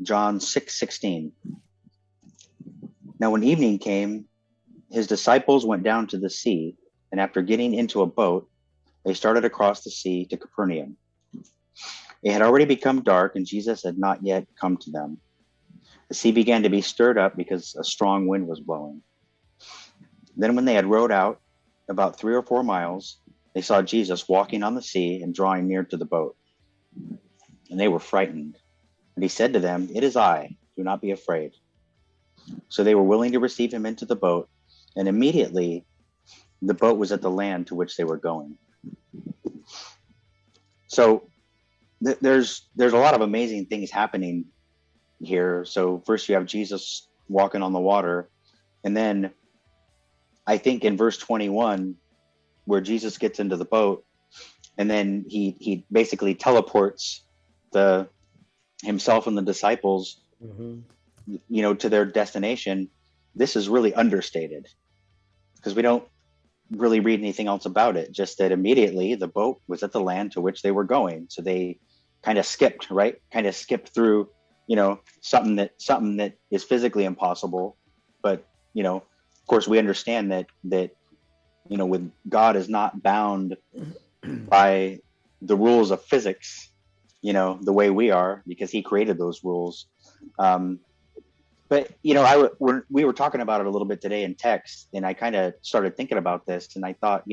John 6:16. Now when evening came, his disciples went down to the sea, and after getting into a boat, they started across the sea to Capernaum. It had already become dark, and Jesus had not yet come to them. The sea began to be stirred up because a strong wind was blowing. Then when they had rowed out about 3 or 4 miles, they saw Jesus walking on the sea and drawing near to the boat. And they were frightened. And he said to them, "It is I, do not be afraid." So they were willing to receive him into the boat, and immediately the boat was at the land to which they were going. So there's a lot of amazing things happening here. So first you have Jesus walking on the water, and then I think in verse 21 where Jesus gets into the boat, and then he basically teleports the himself and the disciples, to their destination. This is really understated because we don't really read anything else about it. Just that immediately the boat was at the land to which they were going. So they kind of skipped, right? Kind of skipped through, something that is physically impossible. But, of course we understand that, with God is not bound by the rules of physics, the way we are, because he created those rules. But we were talking about it a little bit today in text, and I kind of started thinking about this, and I thought,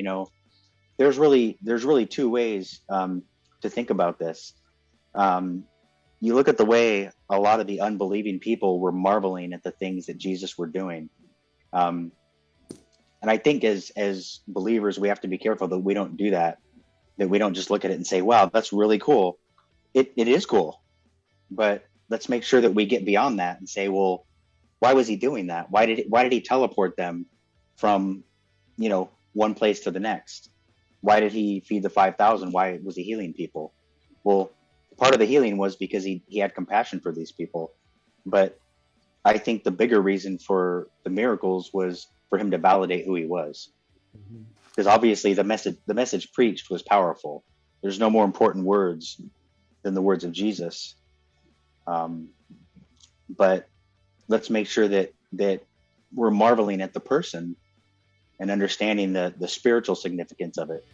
there's really two ways to think about this. You look at the way a lot of the unbelieving people were marveling at the things that Jesus were doing, and I think as believers we have to be careful that we don't do that. That we don't just look at it and say, "Wow, that's really cool." It is cool, but let's make sure that we get beyond that and say, well, why was he doing that? Why did he teleport them from, one place to the next? Why did he feed the 5,000? Why was he healing people? Well, part of the healing was because he had compassion for these people. But I think the bigger reason for the miracles was for him to validate who he was. Because obviously the message preached was powerful. There's no more important words than the words of Jesus. But let's make sure that we're marveling at the person and understanding the spiritual significance of it.